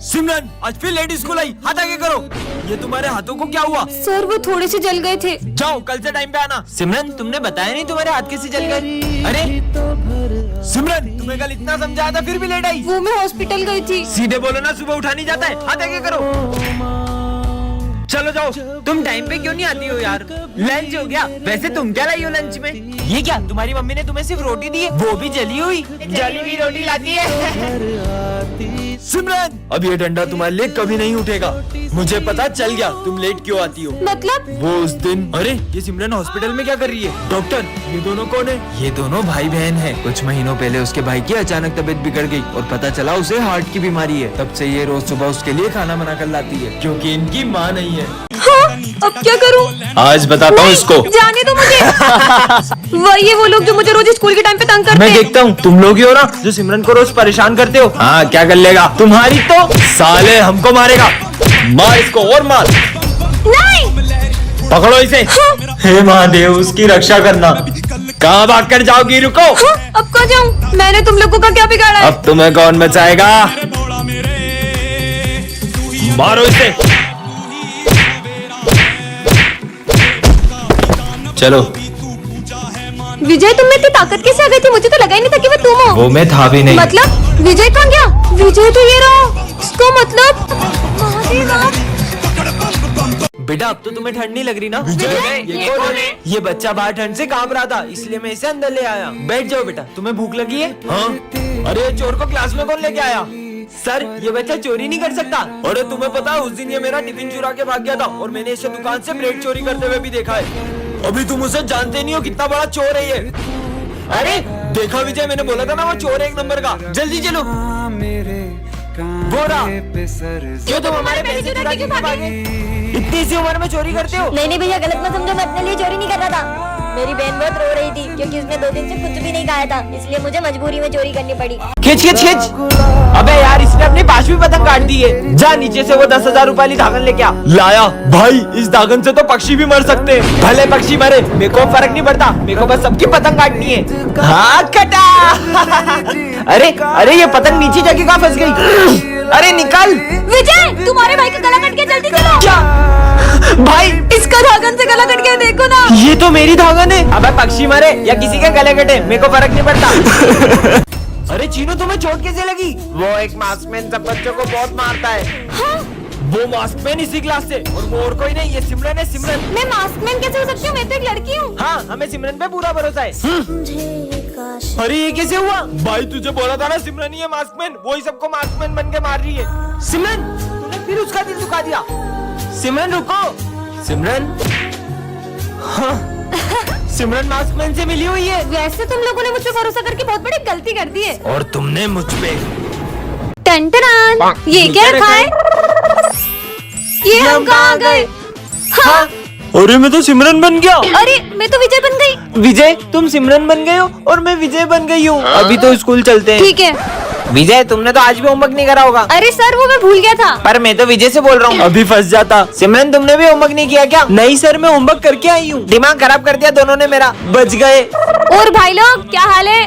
सिमरन आज फिर late school आई, हाथ आगे करो। ये तुम्हारे हाथों को क्या हुआ? सर वो थोड़े से जल गए थे। जाओ कल से टाइम पे आना। सिमरन तुमने बताया नहीं तुम्हारे हाथ कैसे जल गए? अरे सिमरन तुम्हें कल इतना समझाया था फिर भी लेट आई। वो मैं हॉस्पिटल गई थी। सीधे बोलो ना, सुबह उठा नहीं जाता है। हाथ आगे करो। चलो जाओ। तुम टाइम पे क्यों नहीं आती हो यार? लंच हो गया। वैसे तुम क्या लाई हो लंच में? ये क्या तुम्हारी मम्मी ने तुम्हें सिर्फ रोटी दी है, वो भी जली हुई? जली हुई रोटी लाती है। सिमरन अब ये डंडा तुम्हारे लिए कभी नहीं उठेगा। मुझे पता चल गया तुम लेट क्यों आती हो। मतलब? वो उस दिन। अरे ये सिमरन हॉस्पिटल में क्या कर रही है? डॉक्टर ये दोनों कौन है? ये दोनों भाई बहन हैं। कुछ महीनों पहले उसके भाई की अचानक तबीयत बिगड़ गई और पता चला उसे हार्ट की बीमारी है। तब से ये रोज सुबह उसके लिए खाना बना कर लाती है क्योंकि इनकी माँ नहीं है। हाँ, अब क्या करूँ? आज बताता हूँ इसको। जाने दो मुझे। वही है वो लोग जो मुझे रोज स्कूल के टाइम पे तंग करते मैं हैं। देखता हूँ तुम लोग ही हो ना जो सिमरन को रोज परेशान करते हो। हाँ क्या कर लेगा? तुम्हारी तो साले हमको मारेगा। मार इसको और मार। नहीं। पकड़ो इसे। हे महादेव उसकी रक्षा करना। कहाँ भाग कर जाओगी? रुको। हाँ, अब कहाँ जाऊँ? मैंने तुम लोगों का क्या बिगाड़ा है? अब तुम्हें कौन बचाएगा? मारो इसे। चलो। विजय तुम में इतनी ताकत कैसे आ गई थी? मुझे तो लगा ही नहीं था कि वो तुम हो। वो मैं था भी नहीं। मतलब विजय कहाँ गया? विजय तो ये रहा। इसका मतलब महादेव आप। बेटा अब तो तुम्हें ठंड नहीं लग रही ना? ये कौन है? ये बच्चा बाहर ठंड से कांप रहा था इसलिए मैं इसे अंदर ले आया। बैठ जाओ बेटा। तुम्हें भूख लगी है? हाँ। अरे चोर को क्लास में कौन लेके आया? सर ये बच्चा चोरी नहीं कर सकता। अरे तुम्हें पता है उस दिन ये मेरा टिफिन चुरा के भाग गया था और मैंने इसे दुकान से ब्रेड चोरी करते हुए भी देखा है। अभी तुम उसे जानते नहीं हो कितना बड़ा चोर है ये। अरे देखा विजय, मैंने बोला था ना वो चोर है एक नंबर का। जल्दी चलो। बोरा क्यों तुम हमारे पैसे चुरा के भागे? इतनी सी उम्र में चोरी करते हो? नहीं गभैया गलत मत समझो, मैं अपने लिए चोरी नहीं कर रहा था। मेरी बहन बहुत रो रही थी क्योंकि उसने 2 दिन से कुछ भी नहीं खाया था, इसलिए मुझे मजबूरी में चोरी करनी पड़ी। खींच खींच खींच। अबे यार इसने अपनी 5वीं पतंग काट दी है। जा नीचे से वो 10,000 रूपए वाली धागन लेके आ। लाया भाई, इस धागन से तो पक्षी भी मर सकते हैं। भले पक्षी मरे मेरे को फर्क नहीं पड़ता, मेरे को बस सबकी पतंग काटनी है। हाँ कटा। अरे अरे ये पतंग नीचे जाके कहाँ फंस गई? अरे निकल। विजय तुम्हारे भाई का गला कट गया, जल्दी चलो। क्या भाई? इसका धागन से गला कट गया, देखो ना। ये तो मेरी धागन है। अबे पक्षी मरे या किसी के गले कटे मेरे को फर्क नहीं पड़ता। अरे चीनू तुम्हें चोट कैसे लगी? वो एक मास्कमैन सब बच्चों को बहुत मारता है। हाँ? वो मास्कमैन इसी क्लास से और वो और कोई नहीं, ये सिमरन है। सिमरन। मैं मास्कमैन कैसे हो सकती हूँ? मैं तो एक लड़की हूँ। हाँ हमें सिमरन पे पूरा भरोसा है। अरे ये कैसे हुआ? भाई तुझे बोला था ना सिमरन ही है मास्कमैन, वो ही सबको मास्कमैन बन के मार रही है। सिमरन तूने फिर उसका दिल दुखा दिया। सिमरन रुको। सिमरन। हाँ सिमरन मास्कमैन से मिली हुई है। वैसे तुम लोगों ने मुझ पे भरोसा करके बहुत बड़ी गलती कर दी है। और तुमने मुझ पे। टन ये क्या रखा है? ये हम कहाँ गए? हाँ। अरे मैं तो सिमरन बन गया। अरे मैं तो विजय बन गई। विजय तुम सिमरन बन गए हो और मैं विजय बन गई हूँ। अभी तो स्कूल चलते हैं। ठीक है। विजय तुमने तो आज भी होमवर्क नहीं करा होगा। अरे सर वो मैं भूल गया था। पर मैं तो विजय से बोल रहा हूँ। अभी फंस जाता। सिमरन तुमने भी होमवर्क नहीं किया क्या? नहीं सर मैं होमवर्क करके आई हूँ। दिमाग खराब कर दिया दोनों ने मेरा। बच गए। और भाई लोग क्या हाल है?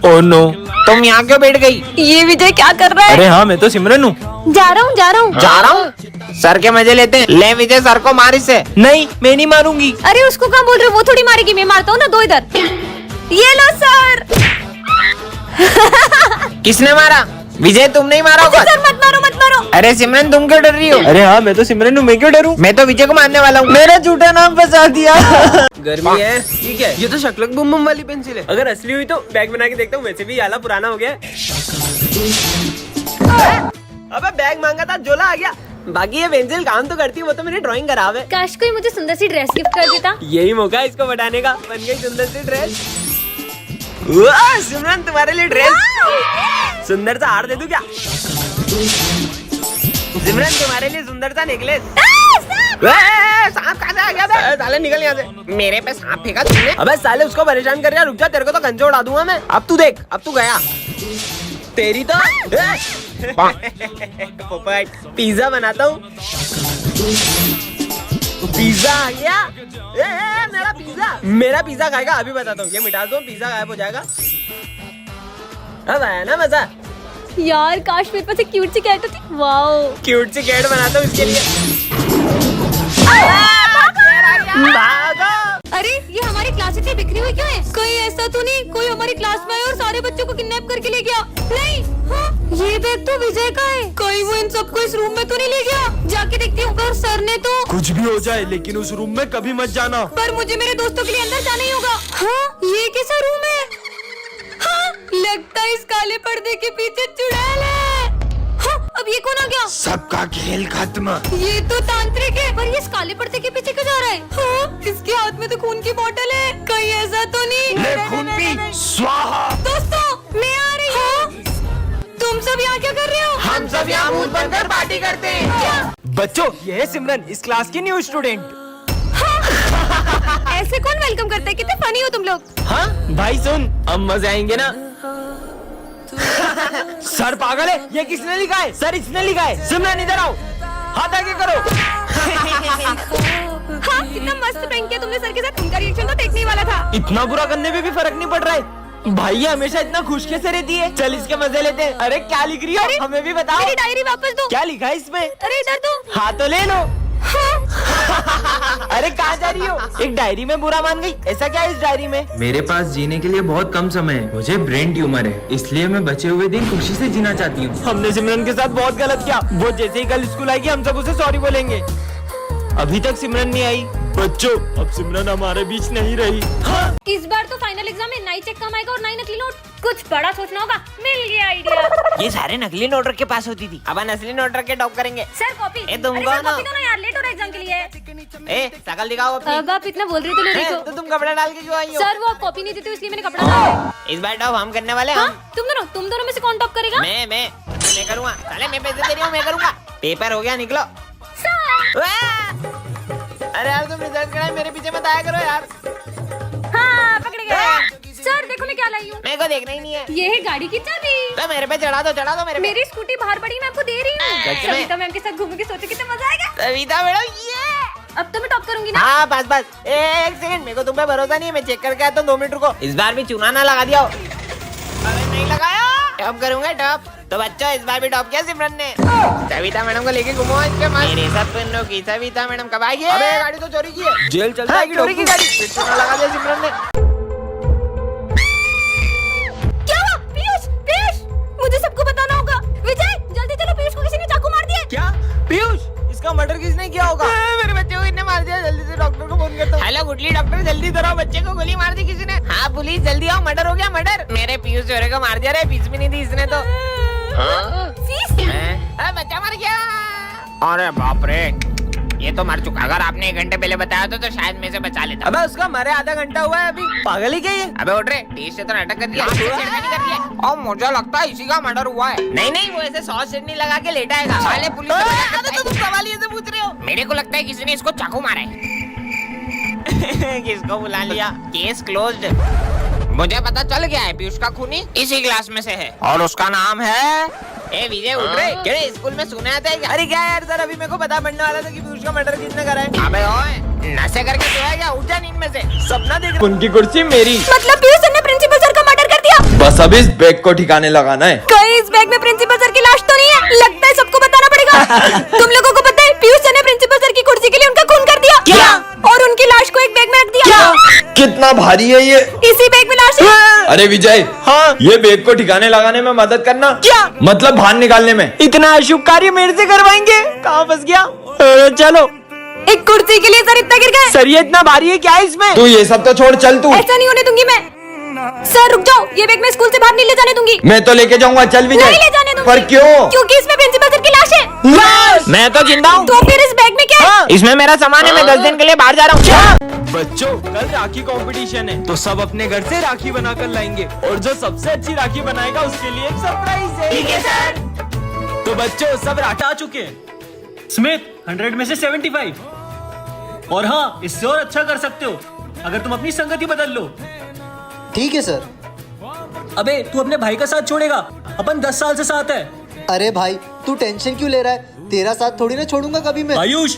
ओह नो तुम यहाँ क्यों बैठ गई? ये विजय क्या कर रहा है? अरे हाँ मैं तो सिमरन हूँ। जा रहा हूँ जा रहा हूँ। जा रहा हूँ। सर के मजे लेते हैं। ले विजय सर को मार इसे। नहीं मैं नहीं मारूंगी। अरे उसको कहाँ बोल रहे हो? वो थोड़ी मारेगी, मैं मारता हूँ ना। दो इधर। ये लो सर। किसने मारा? विजय तुम नहीं मारा होगा। सर मत मारो मत मारो। अरे सिमरन तुम क्यों डर रही हो? अरे हाँ मैं तो सिमरन हूँ, मैं क्यों डरूं? मैं तो विजय को मारने वाला हूँ। मेरा झूठा नाम फंसा दिया। गर्मी है ठीक है। ये तो शक्लक बुम बुम वाली पेंसिल है। अगर असली हुई तो बैग बना के देखता हूँ। वैसे भी आला पुराना हो गया है। अबे बैग मांगा था, झोला आ गया। बाकी ये पेंसिल काम तो करती है, वो तो मेरी ड्राइंग खराब है। काश कोई मुझे सुंदर सी ड्रेस गिफ्ट कर देता। यही मौका है इसको बढ़ाने का। बन गई सुंदर सी ड्रेस। वाह सिमरन तुम्हारे लिए ड्रेस। सुंदर सा हार दे दूं क्या? सिमरन तुम्हारे लिए सुंदर सा नेकलेस। सांप कहाँ से आ गया बे? साले निकल यहाँ से। मेरे पे सांप फेंका तुमने? अबे साले उसको परेशान कर रहा। रुक जा, तेरे को तो गंजे उड़ा दूंगा मैं। अब तू देख, अब तू गया। तेरी तो पोपट। पिज्जा बनाता हूँ। पिज्जा आ गया। मेरा पिज्जा खाएगा? अभी बताता हूँ। ये मिटा दो, पिज्जा गायब हो जाएगा। अब आया ना मजा। यार काश मेरे पास एक क्यूट सी कैट होती। वाओ। क्यूट सी कैट बनाता हूँ इसके लिए। भागो। अरे ये हमारी क्लास इतनी बिखरी हुई क्यों है? कहीं ऐसा तो नहीं कोई हमारी क्लास में आया और सारे बच्चों को किडनैप करके ले गया? नहीं। हाँ, ये बैग तो विजय का है। कहीं वो इन सबको इस रूम में तो नहीं ले गया? जाके देखती हूँ अगर सर ने तो। कुछ भी हो जाए लेकिन उस रूम में कभी मत जाना। पर मुझे मेरे दोस्तों के लिए अंदर जाना ही होगा। हाँ, ये कैसा रूम है? हाँ, लगता है इस काले पर्दे के पीछे चुड़ैल है। हाँ, अब ये कौन आ गया? सबका खेल खत्म। ये तो तांत्रिक है। पर ये इस काले पर्दे के पीछे क्यों जा रहा है? हाँ, इसके हाथ में तो खून की बोतल है। कहीं ऐसा तो नहीं? ले खून पी, स्वाहा। दोस्तों मैं आ रही हूँ। तुम सब यहाँ क्या कर रहे हो? हम सब यहाँ मुंह बनकर पार्टी करते हैं। बच्चों ये है सिमरन, इस क्लास की न्यू स्टूडेंट। ऐसे कौन वेलकम करता है? कितने फनी हो तुम लोग। हाँ भाई सुन, अब मजे आएंगे ना। सर पागल है, ये किसने लिखा है? सर इसने लिखा है। सिमरन इधर आओ, हाथ आगे करो। हाँ, कितना मस्त प्रैंक किया तुमने सर के साथ। उनका रिएक्शन तो देखने ही वाला था। इतना बुरा करने में भी फर्क नहीं पड़ रहा है। भाई ये हमेशा इतना खुश कैसे रहती है? चल इसके मजे लेते हैं। अरे क्या लिख रही हो? हमें भी बताओ। मेरी डायरी वापस दो। क्या लिखा है इसमें? अरे इधर दो। हाँ तो ले लो। हाँ। अरे कहाँ जा रही हो? एक डायरी में बुरा मान गई, ऐसा क्या है इस डायरी में? मेरे पास जीने के लिए बहुत कम समय है। मुझे ब्रेन ट्यूमर है, इसलिए मैं बचे हुए दिन खुशी से जीना चाहती हूँ। हमने सिमरन के साथ बहुत गलत किया। वो जैसे ही कल स्कूल आएगी हम सब उसे सॉरी बोलेंगे। अभी तक सिमरन नहीं आई। बच्चों अब सिमरन हमारे बीच नहीं रही। हाँ? इस बार तो फाइनल एग्जाम में 9 चेक कम आएगा और 9 नकली नोट। कुछ बड़ा सोचना होगा। मिल गया आइडिया। ये सारे नकली नोट रख के पास होती थी, अब असली नोट रख के टॉप करेंगे। Sir copy. ए, तुम अरे कौन सर हो? कॉपी दो ना यार, लेट हो रहा है एग्जाम के लिए। ए शकल दिखाओ अपनी। अब आप इतना बोल रहे थे लोरी ए, को। तो तुम कपड़ा डाल के क्यों आई हो? सर वो आप कॉपी नहीं देते हो इसलिए मैंने कपड़ा डाला है। इस बार टॉप हम करने वाले हैं। हाँ, हम तुम दोनों में से कौन टॉप करेगा? मैं करूँगा। साले मैं पैसे दे रही हूँ, मैं करूँगा। पेपर हो गया, निकलो। अरे यार तुम रिजल्ट कराए, मेरे पीछे मत आया करो यार। हाँ, पकड़ गए। सर देखो मैं क्या लाई हूँ। मेरे को देखना ही नहीं है। ये है गाड़ी की चाबी। तो मेरे पे चढ़ा दो मेरे पे। मेरी स्कूटी बाहर पड़ी, मैं आपको दे रही हूँ। सच में? सविता मैम के साथ घूमूंगी, सोचो कितना मजा आएगा। सविता मैडम ये। अब तो मैं टॉप करूंगी ना। हाँ बस एक सेकंड, मेरे को तुम पे भरोसा नहीं है। मैं चेक करके आता हूँ, 2 मिनट रुको। इस बार भी चूना ना लगा दिया हो। अरे नहीं लगाया। टॉप करूंगा टॉप। तो बच्चों इस बार भी टॉप किया सिमरन ने। सविता मैडम को लेके घूमो इसके मस्त। मेरे साथ पिन्नो की सविता मैडम कब आएगी? अबे गाड़ी तो चोरी की है। जेल चल जाएगी चोरी की गाड़ी। फिर चूना लगा दिया सिमरन ने। क्या हुआ? पीयूष मुझे सबको बताना होगा। विजय जल्दी चलो, पीयूष को किसी ने चाकू मार दिया। क्या पीयूष, इसका मर्डर किसने किया होगा? मेरे बच्चे को किसने मार दिया? जल्दी से डॉक्टर को फोन करता हूँ। हेलो गुडली डॉक्टर, जल्दी इधर आओ। बच्चे को गोली मार दी किसी ने। हाँ पुलिस जल्दी आओ, मर्डर हो गया मर्डर। मेरे पीयूष चोरे को मार दिया रे, फीस भी नहीं दी इसने तो। फीस? बच्चा मर गया। अरे बाप रे, ये तो मर चुका। अगर आपने 1 घंटे पहले बताया तो शायद मैं से बचा लेता। अबे उसका मरे आधा घंटा हुआ है अभी। पागल ही क्या ये? अबे उठ रे, टीस से तो नाटक कर दिया, छेड़खानी कर दिया। और मुझे लगता है इसी का मर्डर हुआ है। नहीं वो ऐसे सॉस चटनी लगा के लेटा है। साले पुलिस तो तुम सवाल ये से पूछ रहे हो। मेरे को लगता है किसी ने इसको चाकू मारा है। किसको बुला लिया? Case closed. मुझे पता चल गया है, पीयूष का खूनी इसी क्लास में से है और उसका नाम है। ए विजय उठ रहे, क्या स्कूल में सुना था क्या? अरे क्या यार सर, अभी मेरे को पता पड़ने वाला था कि पीयूष का मर्डर किसने करा है। अबे ओए, नशे करके सोया क्या? उठ जा नींद में से। सपना देख रहा। उनकी कुर्सी मेरी। मतलब पीयूष सर ने प्रिंसिपल सर का मर्डर कर दिया। बस अब इस बैग को ठिकाने लगाना है। कहीं इस बैग में प्रिंसिपल सर की लाश तो नहीं है? लगता है सबको बताना पड़ेगा। तुम लोगों को पता है पीयूष सर ने प्रिंसिपल सर की कुर्सी के लिए उनका खून कर दिया। क्या? और उनकी लाश को एक बैग में रख दिया। कितना भारी है ये? इसी बैग में लाश है। अरे विजय, हाँ? ये बैग को ठिकाने लगाने में मदद करना। क्या? मतलब बाहर निकालने में। इतना अशुभ कार्य मेरे से करवाएंगे? कहाँ फंस गया? चलो। एक कुर्सी के लिए सर इतना गिर गए। सर ये इतना भारी है क्या है इसमें? तू ये सब तो छोड़, चल तू। ऐसा नहीं होने दूंगी मैं। सर रुक जाओ, ये बैग मैं स्कूल से बाहर नहीं ले जाने दूंगी। मैं तो लेके जाऊंगा, चल विजय। नहीं ले जाने दूंगी। पर क्यों? क्योंकि इसमें प्रिंसिपल सर की लाश है। लाश? मैं तो जिंदा हूँ। तो फिर इस बैग में क्या है? हाँ? इसमें मेरा सामान है, मैं 10 दिन के लिए बाहर जा रहा हूँ। बच्चों कल राखी कंपटीशन है तो सब अपने घर से राखी बनाकर लाएंगे और जो सबसे अच्छी राखी बनाएगा उसके लिए एक सरप्राइज है। ठीक है सर। तो बच्चों सब राखी आ चुके हैं। स्मिथ 100 में से 75। और हाँ, इससे और अच्छा कर सकते हो अगर तुम अपनी संगति बदल लो। ठीक है सर। अबे तू अपने भाई का साथ छोड़ेगा? अपन 10 साल से साथ है। अरे भाई तू टेंशन क्यों ले रहा है? तेरा साथ थोड़ी ना छोड़ूंगा कभी मैं। आयुष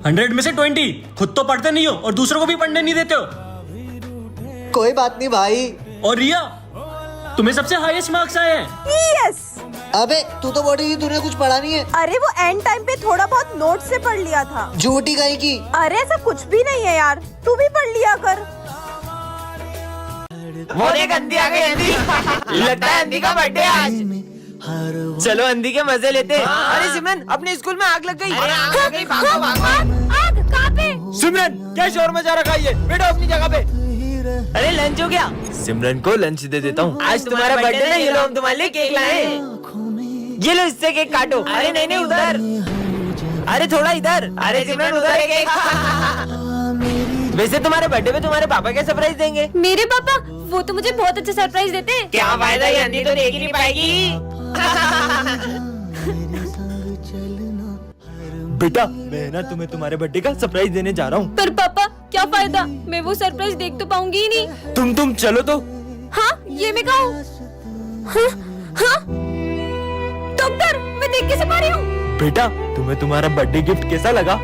100 में से 20। खुद तो पढ़ते नहीं हो और दूसरों को भी पढ़ने नहीं देते हो। कोई बात नहीं भाई। और रिया तुम्हें सबसे हाईएस्ट मार्क्स आए हैं। यस। अबे तू तो बोली थी तूने कुछ पढ़ा नहीं है। अरे वो एंड टाइम पे थोड़ा बहुत नोट से पढ़ लिया था। झूठी कहीं की। अरे ऐसा कुछ भी नहीं है यार, तू भी पढ़ लिया कर। वो देख अंधी आ गई। अंधी लगता है अंधी का बर्थडे आज। चलो अंधी के मजे लेते हैं। अरे सिमरन अपने स्कूल में आग लग गई। आग कहाँ पे? सिमरन क्या शोर मचा रखा है ये? बैठो अपनी जगह पे। अरे लंच हो गया? सिमरन को लंच दे देता हूँ। आज तुम्हारा बर्थडे ना, ये लो हम तुम्हारे लिए केक लाए। ये लो इससे केक काटो। अरे नहीं उधर। अरे थोड़ा इधर। अरे सिमरन उधर है केक। वैसे तुम्हारे बर्थडे पे तुम्हारे पापा क्या सरप्राइज देंगे? मेरे पापा वो तो मुझे बहुत अच्छा सरप्राइज देते हैं। क्या फायदा, ये अंधी तो देख ही नहीं पाएगी। बेटा मैं ना तुम्हें तुम्हारे बर्थडे का सरप्राइज देने जा रहा हूँ। पर पापा क्या फायदा, मैं वो सरप्राइज देख तो पाऊंगी ही नहीं। तुम चलो तो। हाँ ये मैं कहूँ। हाँ डॉक्टर मैं देख कैसे पा रही हूँ? बेटा तुम्हें तुम्हारा बर्थडे गिफ्ट कैसा लगा?